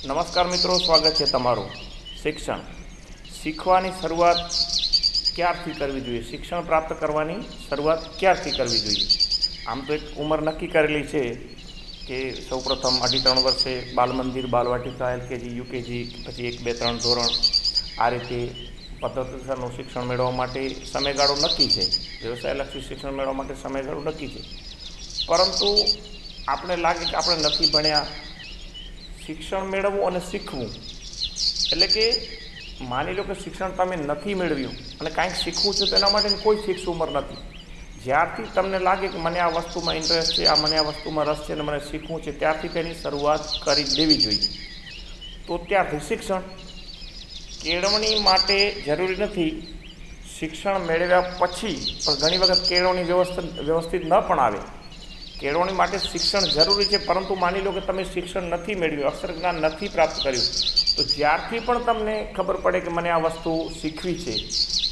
નમસ્કાર મિત્રો, સ્વાગત છે તમારું। શિક્ષણ શીખવાની શરૂઆત ક્યારથી કરવી જોઈએ? શિક્ષણ પ્રાપ્ત કરવાની શરૂઆત ક્યારથી કરવી જોઈએ? આમ તો એક ઉંમર નક્કી કરેલી છે કે સૌપ્રથમ 2.5-3 વર્ષે બાલમંદિર, બાલવાટિકા, LKG, UKG, પછી 1, 2, 3 ધોરણ, આ રીતે પદ્ધતિસરનું શિક્ષણ મેળવવા માટે સમયગાળો નક્કી છે। વ્યવસાયલક્ષી શિક્ષણ મેળવવા માટે સમયગાળો નક્કી છે, પરંતુ આપણે લાગે કે આપણે નથી ભણ્યા। શિક્ષણ મેળવવું અને શીખવું એટલે કે માની લો કે શિક્ષણ તમે નથી મેળવ્યું અને કાંઈક શીખવું છે, તો એના માટેની કોઈ ફિક્સ ઉંમર નથી। જ્યારથી તમને લાગે કે મને આ વસ્તુમાં ઇન્ટરેસ્ટ છે, મને આ વસ્તુમાં રસ છે અને મને શીખવું છે, ત્યારથી તેની શરૂઆત કરી દેવી જોઈએ। તો ત્યારથી શિક્ષણ કેળવણી માટે જરૂરી નથી શિક્ષણ મેળવ્યા પછી પણ ઘણી વખત કેળવણી વ્યવસ્થિત ન પણ આવે। કેળવણી માટે શિક્ષણ જરૂરી છે, પરંતુ માની લો કે તમે શિક્ષણ નથી મેળવ્યું, અક્ષર જ્ઞાન નથી પ્રાપ્ત કર્યું, તો જ્યારથી પણ તમને ખબર પડે કે મને આ વસ્તુ શીખવી છે,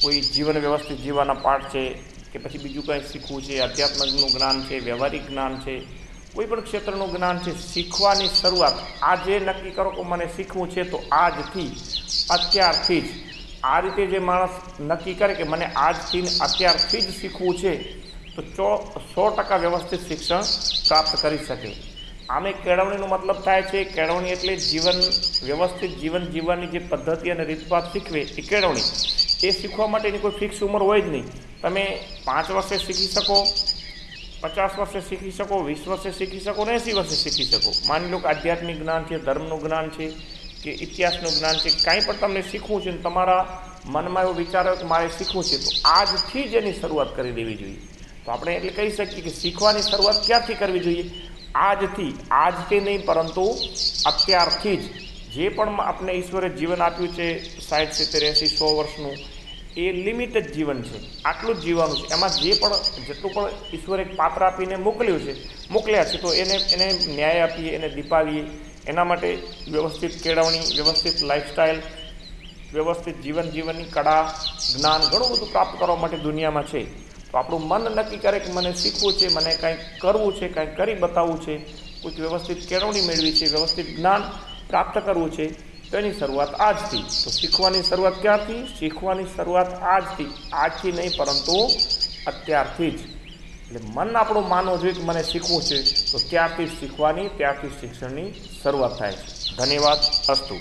કોઈ જીવન વ્યવસ્થિત જીવવાના પાઠ છે કે પછી બીજું કંઈ શીખવું છે, અધ્યાત્મનું જ્ઞાન છે, વ્યવહારિક જ્ઞાન છે, કોઈ પણ ક્ષેત્રનું જ્ઞાન છે, શીખવાની શરૂઆત આજે નક્કી કરો કે મને શીખવું છે, તો આજથી, અત્યારથી જ આ રીતે જે માણસ નક્કી કરે કે મને આજથી અત્યારથી જ શીખવું છે, તો 100% વ્યવસ્થિત શિક્ષણ પ્રાપ્ત કરી શકે। આમે કેળવણીનો મતલબ થાય છે, કેળવણી એટલે વ્યવસ્થિત જીવન જીવવાની જે પદ્ધતિ અને રીતભાત શીખવે એ કેળવણી। એ શીખવા માટેની કોઈ ફિક્સ ઉંમર હોય જ નહીં। તમે 5 વર્ષે શીખી શકો, 50 વર્ષે શીખી શકો, 20 વર્ષે શીખી શકો ને 80 વર્ષે શીખી શકો। માની લો કે આધ્યાત્મિક જ્ઞાન છે, ધર્મનું જ્ઞાન છે કે ઇતિહાસનું જ્ઞાન છે, કાંઈ પણ તમને શીખવું છે ને તમારા મનમાં એવો વિચાર હોય કે મારે શીખવું છે, તો આજથી જ એની શરૂઆત કરી દેવી જોઈએ। તો આપણે એટલે કહી શકીએ કે શીખવાની શરૂઆત ક્યારથી કરવી જોઈએ? આજથી નહીં, પરંતુ અત્યારથી જ। જે પણ આપણે ઈશ્વરે જીવન આપ્યું છે 60, 70, 80, 100 વર્ષનું, એ લિમિટેડ જીવન છે, આટલું જ જીવવાનું છે। એમાં જેટલું પણ ઈશ્વરે પાત્ર આપીને મોકલ્યા છે, તો એને ન્યાય આપીએ, એને દીપાવીએ। એના માટે વ્યવસ્થિત કેળવણી, વ્યવસ્થિત લાઈફસ્ટાઈલ, વ્યવસ્થિત જીવનની કળા, જ્ઞાન ઘણું બધું પ્રાપ્ત કરવા માટે દુનિયામાં છે। તો આપણું મન નક્કી કરે કે મને શીખવું છે, મને કાંઈક કરવું છે, કાંઈક કરી બતાવવું છે, કોઈક વ્યવસ્થિત કેળવણી મેળવી છે, વ્યવસ્થિત જ્ઞાન પ્રાપ્ત કરવું છે, તો એની શરૂઆત આજથી। તો શીખવાની શરૂઆત ક્યારથી? શીખવાની શરૂઆત આજથી નહીં, પરંતુ અત્યારથી જ। એટલે મન આપણું માનવું જોઈએ કે મને શીખવું છે, તો ત્યારથી શીખવાની, ત્યારથી શિક્ષણની શરૂઆત થાય છે। ધન્યવાદ। અસ્તુ।